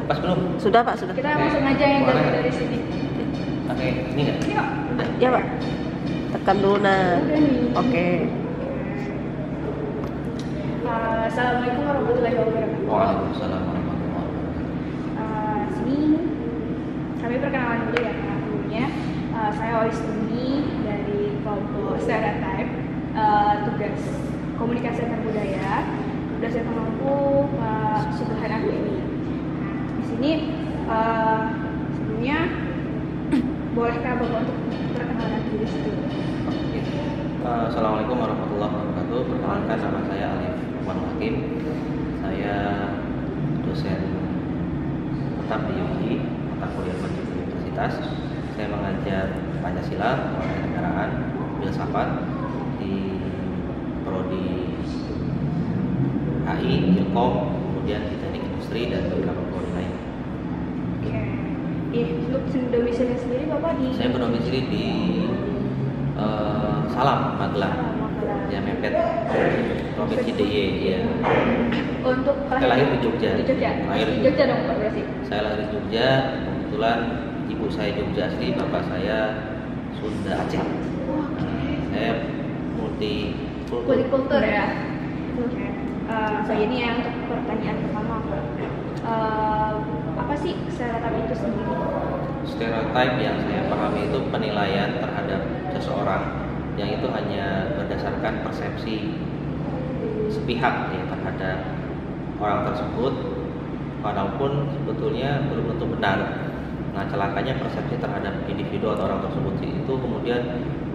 Pas belum? Sudah Pak, sudah. Kita langsung aja yang dari sini. Oke, ini nggak? Ini kok. Ya Pak. Tekan dulu nah. Udah nih. Oke. Assalamualaikum warahmatullahi wabarakatuh. Waalaikumsalam warahmatullahi wabarakatuh. Sini kami perkenalan dulu ya Kak. Dulunya saya Oistuni dari kelompok Stereotype, tugas komunikasi antar budaya. Udah saya pemangku Pak Subhan Akdemi. Di sini sebelumnya bolehkah Bapak untuk perkenalan diri sedikit? Assalamualaikum warahmatullahi wabarakatuh. Perkenalkan, nama saya Alif Lukman Hakim. Saya dosen tetap di UI, mata kuliah Pendidikan Universitas. Saya mengajar Pancasila, Kewarganegaraan, Filsafat di prodi HI, Ilkom, kemudian di Teknik Industri dan beberapa prodi lain. Oke. Untuk domisili sendiri Bapak di? Saya berdomisili di Salam, Magelang. Ya, mepet provinsi DIY ya. Untuk Saya lahir di Jogja. Di Jogja. Lahir Di Jogja dong Pak berarti. Saya lahir di Jogja. Kebetulan ibu saya Jogja asli, bapak saya Sunda Aceh. Saya Multikultur ya. Oke. So ini ya untuk pertanyaan pertama Pak. Apa sih stereotip itu sendiri? Stereotip yang saya pahami itu penilaian terhadap seseorang yang itu hanya berdasarkan persepsi sepihak ya terhadap orang tersebut, walaupun sebetulnya belum tentu benar. Nah, celakanya persepsi terhadap individu atau orang tersebut itu kemudian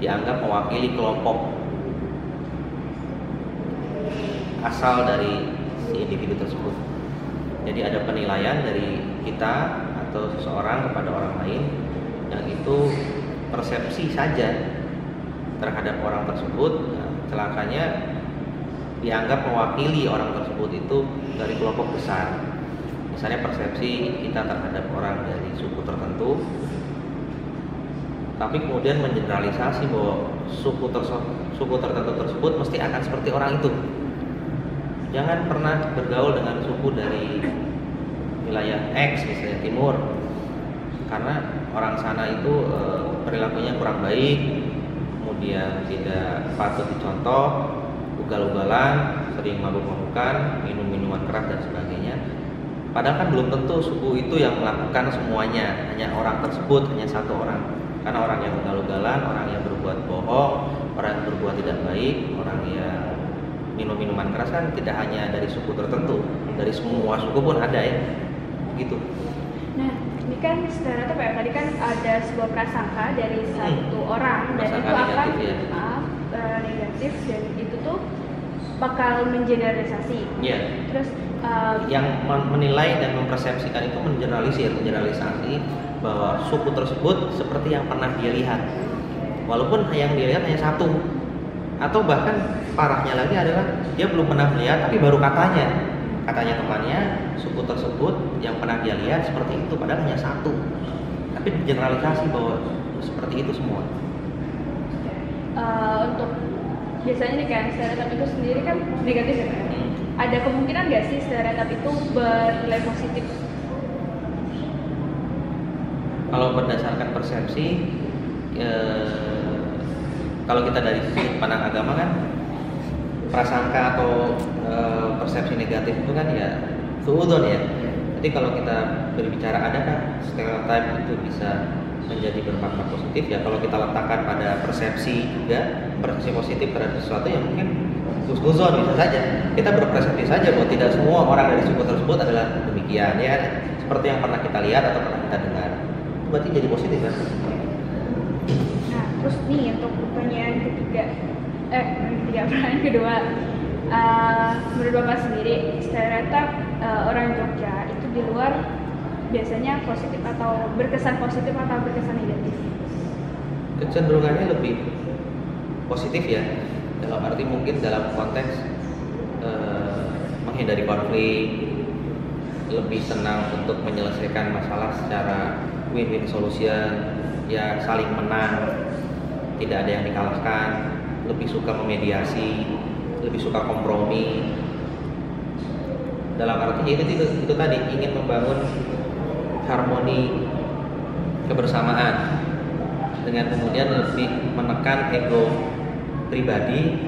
dianggap mewakili kelompok asal dari si individu tersebut. Jadi ada penilaian dari kita atau seseorang kepada orang lain yang itu persepsi saja terhadap orang tersebut. Nah, celakanya dianggap mewakili orang tersebut itu dari kelompok besar. Misalnya persepsi kita terhadap orang dari suku tertentu, tapi kemudian mengeneralisasi bahwa suku tertentu tersebut mesti akan seperti orang itu. Jangan pernah bergaul dengan suku dari wilayah X, misalnya timur, karena orang sana itu perilakunya kurang baik, kemudian tidak patut dicontoh, ugal-ugalan, sering mabuk-mabukan, minum minuman keras dan sebagainya. Padahal kan belum tentu suku itu yang melakukan semuanya, hanya orang tersebut, hanya satu orang. Karena orang yang ugal-ugalan, orang yang berbuat bohong, orang yang berbuat tidak baik, orang yang minum minuman keras kan tidak hanya dari suku tertentu, dari semua suku pun ada ya, gitu. Nah, ini kan stereotip ya, tadi kan ada sebuah prasangka dari satu orang dan itu akan negatif dan itu tuh bakal mengeneralisasi. Iya. Terus yang menilai dan mempersepsikan itu mengeneralisasi bahwa suku tersebut seperti yang pernah dia lihat, walaupun yang dia lihat hanya satu, atau bahkan parahnya lagi adalah dia belum pernah melihat tapi baru katanya temannya suku tersebut yang pernah dia lihat seperti itu, padahal hanya satu, tapi generalisasi bahwa seperti itu semua. Untuk biasanya nih kan stereotip itu sendiri kan negatif ya kan? Ada kemungkinan nggak sih stereotip itu bernilai positif? Kalau berdasarkan persepsi, kalau kita dari sudut pandang agama kan, prasangka atau persepsi negatif itu kan ya suudzon ya. Jadi kalau kita berbicara adakah stereotip itu bisa menjadi bermakna positif ya, kalau kita letakkan pada persepsi juga, persepsi positif terhadap sesuatu yang mungkin husnuzon bisa saja. Kita berpersepsi saja bahwa tidak semua orang dari suku tersebut adalah demikian ya, seperti yang pernah kita lihat atau pernah kita dengar. Itu berarti jadi positif kan? Nah, terus nih untuk pertanyaan pertanyaan kedua, menurut Bapak sendiri stereotip orang Jogja itu di luar biasanya positif atau berkesan positif atau berkesan negatif? Kecenderungannya lebih positif ya, dalam arti mungkin dalam konteks menghindari konflik, lebih senang untuk menyelesaikan masalah secara win-win solution, ya saling menang, tidak ada yang dikalahkan, lebih suka memediasi, lebih suka kompromi. Dalam artinya itu tadi ingin membangun harmoni kebersamaan, dengan kemudian lebih menekan ego pribadi,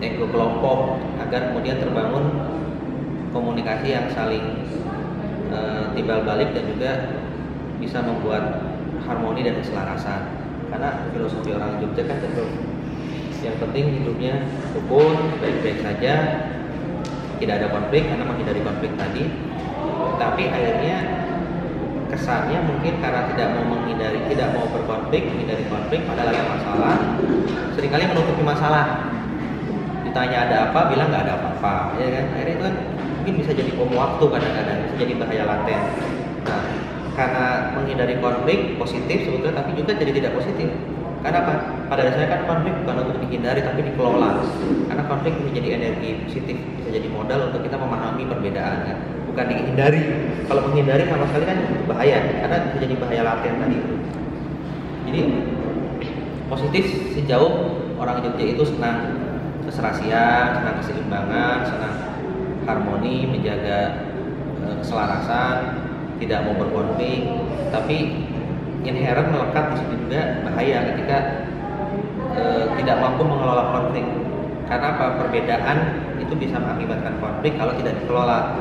ego kelompok, agar kemudian terbangun komunikasi yang saling timbal balik dan juga bisa membuat harmoni dan keselarasan. Karena filosofi orang Jogja kan cenderung yang penting hidupnya rukun, baik-baik saja, tidak ada konflik karena menghindari konflik tadi. Tapi akhirnya kesannya mungkin karena tidak mau berkonflik, menghindari konflik, padahal ada masalah, seringkali menutupi masalah. Ditanya ada apa, bilang nggak ada apa-apa, ya kan? Akhirnya itu kan mungkin bisa jadi bom waktu, kadang-kadang bisa jadi bahaya laten. Nah, karena menghindari konflik positif sebetulnya, tapi juga jadi tidak positif. Karena apa? Pada dasarnya kan konflik bukan untuk dihindari tapi dikelola. Karena konflik bisa jadi energi positif, bisa jadi modal untuk kita memahami perbedaan, kan? Bukan dihindari. Kalau menghindari sama sekali kan bahaya, karena bisa jadi bahaya laten tadi. Jadi positif sejauh orang Jogja itu senang keserasian, senang keseimbangan, senang harmoni, menjaga keselarasan, tidak mau berkonflik, tapi inherent melekat di situ juga bahaya ketika tidak mampu mengelola konflik. Karena apa? Perbedaan itu bisa mengakibatkan konflik kalau tidak dikelola.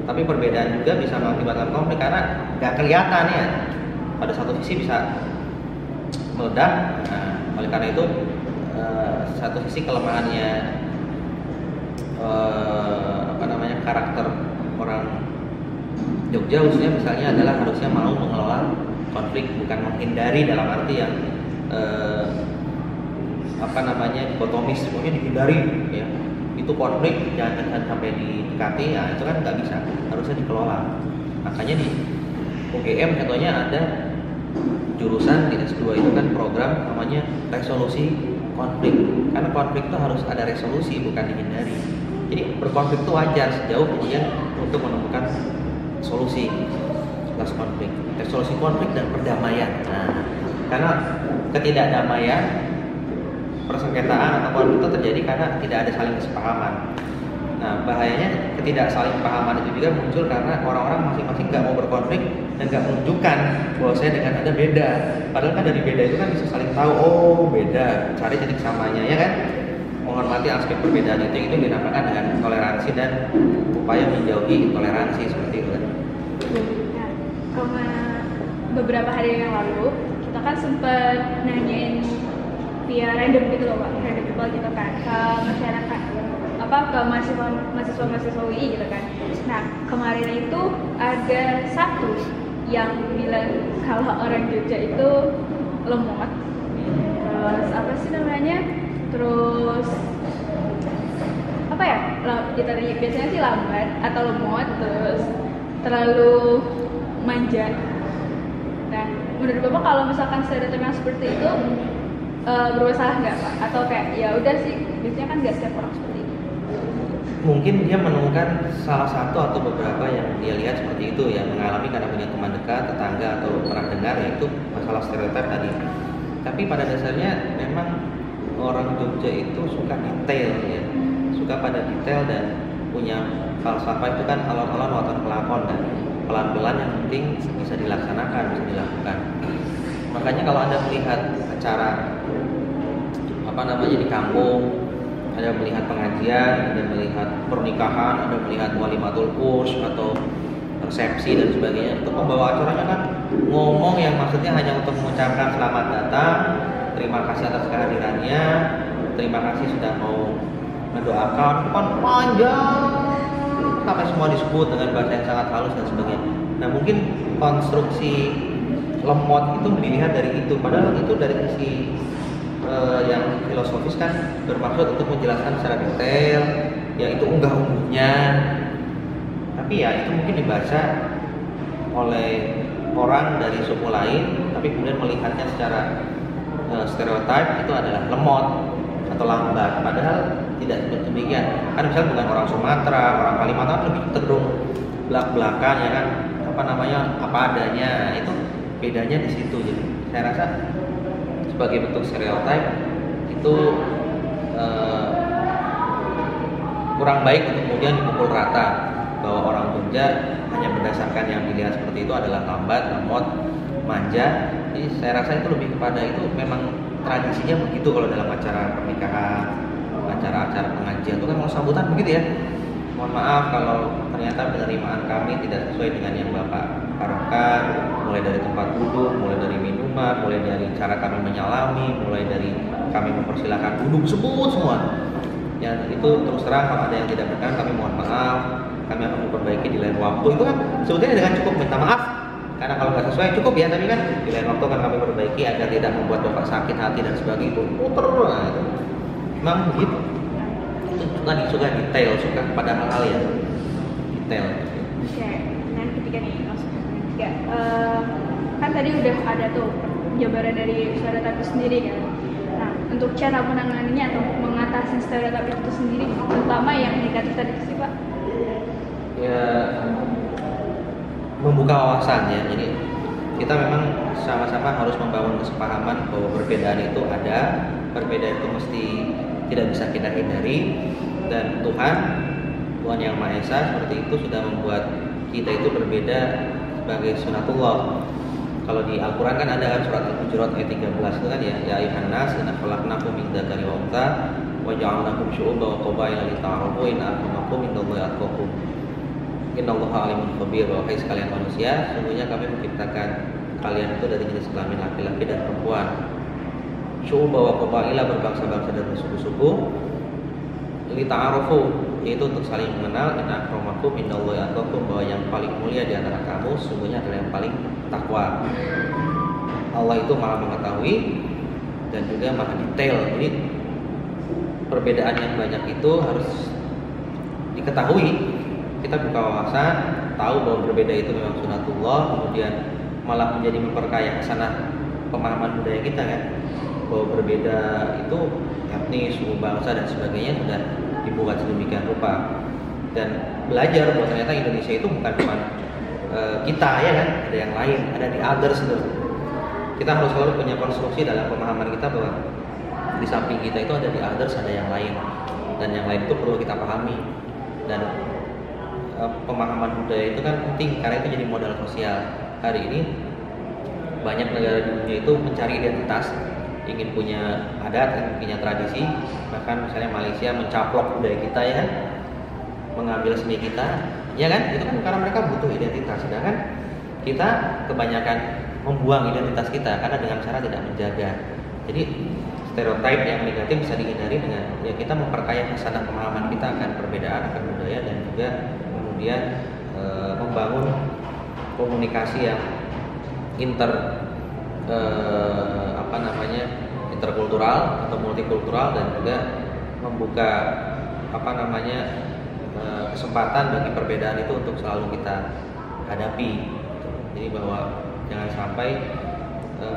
Tapi perbedaan juga bisa mengakibatkan konflik karena nggak kelihatan ya. Pada satu sisi bisa meledak. Nah, oleh karena itu satu sisi kelemahannya karakter orang Jogja khususnya misalnya adalah harusnya mau mengelola konflik, bukan menghindari dalam arti yang dikotomis, pokoknya dihindari ya. Itu konflik jangan sampai didekati, ya itu kan nggak bisa, harusnya dikelola. Makanya di UGM contohnya ada jurusan di S2 itu kan program namanya resolusi konflik, karena konflik itu harus ada resolusi, bukan dihindari. Jadi berkonflik itu wajar sejauh kemudian untuk menemukan solusi atas konflik, resolusi konflik dan perdamaian. Nah, karena ketidakdamaian, persengketaan atau konflik itu terjadi karena tidak ada saling kesepahaman. Nah, bahayanya ketidak saling pahaman itu juga muncul karena orang-orang masing-masing nggak mau berkonflik dan nggak menunjukkan bahwa saya dengan Anda beda. Padahal kan dari beda itu kan bisa saling tahu, oh beda, cari titik samanya, ya kan? Menghormati aspek perbedaan itu dinamakan dengan toleransi dan upaya menjauhi intoleransi seperti itu kan. Nah, beberapa hari yang lalu kita kan sempat nanyain via random gitu loh Pak, random people gitu kan ke masyarakat, ke mahasiswa UI gitu kan. Nah, kemarin itu ada satu yang bilang kalau orang Jogja itu lemot, terus terus biasanya sih lambat atau lemot, terus terlalu manja. Nah, menurut Bapak kalau misalkan stereotip yang seperti itu bermasalah nggak Pak? Atau kayak ya udah sih, biasanya kan nggak setiap orang seperti itu. Mungkin dia menemukan salah satu atau beberapa yang dia lihat seperti itu ya, mengalami karena punya teman dekat, tetangga atau pernah dengar, yaitu masalah stereotip tadi. Tapi pada dasarnya memang orang Jogja itu suka detail ya, suka pada detail dan punya falsafah itu kan alon-alon waton kelakon dan pelan-pelan yang penting bisa dilaksanakan, bisa dilakukan. Makanya kalau Anda melihat acara di kampung, Anda melihat pengajian, Anda melihat pernikahan, Anda melihat walimatul kurs atau resepsi dan sebagainya, itu pembawa acaranya kan ngomong yang maksudnya hanya untuk mengucapkan selamat datang, terima kasih atas kehadirannya, terima kasih sudah mau mendoakan, kan panjang sampai semua disebut dengan bahasa yang sangat halus dan sebagainya. Nah, mungkin konstruksi lemot itu dilihat dari itu, padahal itu dari sisi yang filosofis kan bermaksud untuk menjelaskan secara detail, yaitu unggah-ungguhnya. Tapi ya itu mungkin dibaca oleh orang dari suku lain, tapi kemudian melihatnya secara stereotip itu adalah lemot atau lambat, padahal tidak demikian. Kan misalnya bukan orang Sumatera, orang Kalimantan lebih cenderung belak-belakan ya kan, apa adanya. Itu bedanya di situ. Jadi saya rasa sebagai bentuk stereotip itu kurang baik untuk kemudian dipukul rata bahwa orang Jogja hanya berdasarkan yang dilihat seperti itu adalah lambat, lemot, manja. Jadi saya rasa itu lebih kepada itu memang tradisinya begitu kalau dalam acara pernikahan, acara-acara pengajian itu kan mau sambutan begitu ya. Mohon maaf kalau ternyata penerimaan kami tidak sesuai dengan yang Bapak harapkan, mulai dari tempat duduk, mulai dari minuman, mulai dari cara kami menyalami, mulai dari kami mempersilahkan duduk, sebut semua. Ya itu terus terang kalau ada yang tidak berkenan kami mohon maaf, kami akan memperbaiki di lain waktu. Itu kan sebetulnya dengan cukup minta maaf, karena kalau nggak sesuai cukup ya, tapi kan di lain waktu akan kami perbaiki agar tidak membuat Bapak sakit hati dan sebagainya. Itu puter lah itu. Memang begitu. Itu suka detail, suka pada hal-hal yang detail. Oke, dan ketiga nih, langsung ketiga. Kan tadi udah ada tuh jabaran dari stereotip itu sendiri kan. Nah, untuk cara menanganinya atau mengatasi stereotip itu sendiri, terutama yang negatif tadi sih Pak? Ya, membuka wawasan ya. Jadi kita memang sama-sama harus membangun kesepahaman bahwa perbedaan itu ada, perbedaan itu mesti tidak bisa kita hindari, dan Tuhan yang Maha Esa seperti itu sudah membuat kita itu berbeda sebagai sunatullah. Kalau di Al-Quran kan ada kan surat Al-Hujurat ayat 13 itu kan ya, ya ayuhan nas inna khalaqnakum min dzakari wa untha wa ja'alnakum syu'uban wa qabaila lita'arafu inna akramakum indallahi atqakum innallaha alimun khabir. Wahai sekalian manusia, sungguhnya kami menciptakan kalian itu dari jenis kelamin laki-laki dan perempuan, syu'uban wa qabaila berbangsa-bangsa dan bersuku-suku, lita'arafu yaitu untuk saling mengenal, inna akramakum indallahi atqakum bahwa yang paling mulia di antara kamu sungguhnya adalah yang paling takwa. Allah itu maha mengetahui dan juga maha detail. Jadi perbedaan yang banyak itu harus diketahui. Kita buka wawasan, tahu bahwa berbeda itu memang sunatullah, kemudian malah menjadi memperkaya sana pemahaman budaya kita kan, bahwa berbeda itu etnis, suku bangsa dan sebagainya sudah dibuat sedemikian rupa, dan belajar bahwa ternyata Indonesia itu bukan cuma kita ya kan, ada yang lain, ada di others itu. Kita harus selalu punya konstruksi dalam pemahaman kita bahwa di samping kita itu ada di others, ada yang lain, dan yang lain itu perlu kita pahami. Dan pemahaman budaya itu kan penting karena itu jadi modal sosial. Hari ini banyak negara di dunia itu mencari identitas, ingin punya adat, ingin punya tradisi. Bahkan misalnya Malaysia mencaplok budaya kita ya kan, mengambil seni kita, ya kan? Itu kan karena mereka butuh identitas. Sedangkan kita kebanyakan membuang identitas kita karena dengan cara tidak menjaga. Jadi stereotip yang negatif bisa dihindari dengan ya kita memperkaya hasanah pemahaman kita akan perbedaan, akan budaya, dan juga kemudian membangun komunikasi yang interkultural atau multikultural, dan juga membuka kesempatan bagi perbedaan itu untuk selalu kita hadapi. Jadi bahwa jangan sampai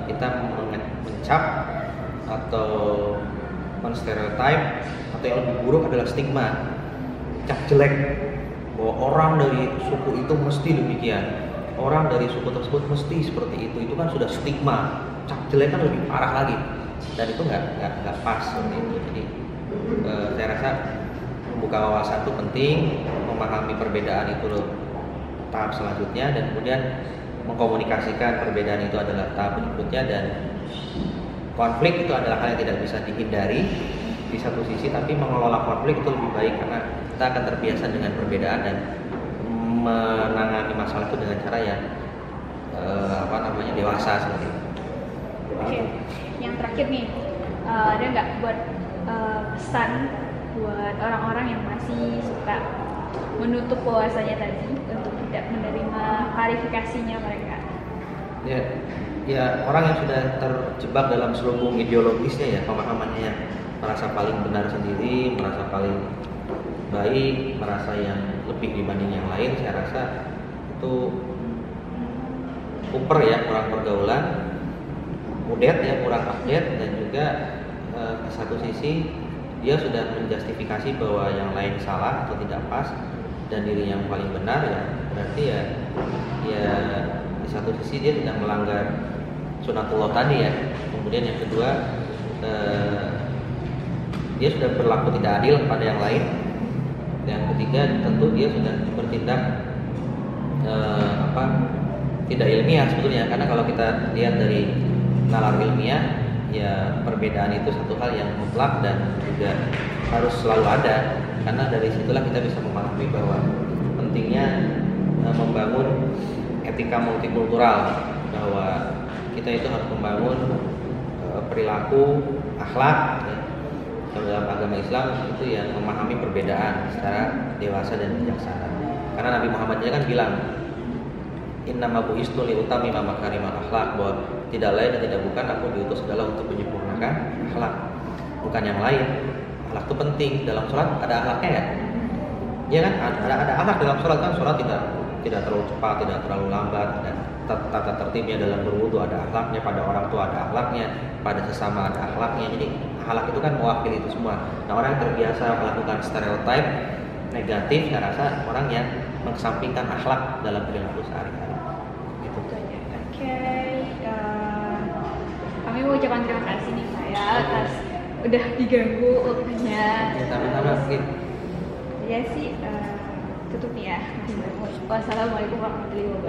kita mencap atau menstereotip, atau yang lebih buruk adalah stigma, cap jelek, bahwa orang dari suku itu mesti demikian, orang dari suku tersebut mesti seperti itu kan sudah stigma. Cap jelek kan lebih parah lagi, dan itu nggak pas seperti itu. Jadi saya rasa membuka wawasan itu penting, memahami perbedaan itu tahap selanjutnya, dan kemudian mengkomunikasikan perbedaan itu adalah tahap berikutnya. Dan konflik itu adalah hal yang tidak bisa dihindari di satu sisi, tapi mengelola konflik itu lebih baik karena kita akan terbiasa dengan perbedaan dan menangani masalah itu dengan cara yang dewasa seperti itu. Oke, yang terakhir nih, ada nggak buat pesan buat orang-orang yang masih suka menutup wawasannya tadi untuk tidak menerima klarifikasinya mereka? Ya orang yang sudah terjebak dalam selubung ideologisnya ya, pemahamannya, merasa paling benar sendiri, merasa paling baik, merasa yang lebih dibanding yang lain, saya rasa itu kuper ya, kurang pergaulan, mudet ya, kurang update, dan juga di satu sisi dia sudah menjustifikasi bahwa yang lain salah atau tidak pas dan diri yang paling benar, ya berarti ya di satu sisi dia tidak melanggar sunatullah tadi ya. Kemudian yang kedua, dia sudah berlaku tidak adil pada yang lain. Yang ketiga, tentu dia sudah bertindak apa tidak ilmiah sebetulnya, karena kalau kita lihat dari nalar ilmiah ya perbedaan itu satu hal yang mutlak dan juga harus selalu ada, karena dari situlah kita bisa memahami bahwa pentingnya membangun etika multikultural, bahwa kita itu harus membangun perilaku akhlak ya. Dalam agama Islam itu yang memahami perbedaan secara dewasa dan bijaksana, karena Nabi Muhammad kan bilang innama bu'istu liutammima makarimal akhlak, bahwa tidak lain dan tidak bukan aku diutus adalah untuk menyempurnakan akhlak, bukan yang lain. Akhlak itu penting. Dalam sholat ada akhlaknya ya? Ya kan? Ada akhlak dalam sholat kan? Sholat tidak terlalu cepat, tidak terlalu lambat, ada tata tertibnya dalam berwudu, ada akhlaknya, pada orang tua ada akhlaknya, pada sesama ada akhlaknya. Jadi akhlak itu kan mewakili itu semua. Nah, orang yang terbiasa melakukan stereotip negatif, saya rasa orang yang mengesampingkan akhlak dalam perilaku sehari-hari. Gitu. Oke, kami mau ucapkan terima kasih nih Pak ya atas udah diganggu waktunya. Ya, sama-sama mungkin. Ya sih, tutup nih ya. Wassalamualaikum warahmatullahi wabarakatuh.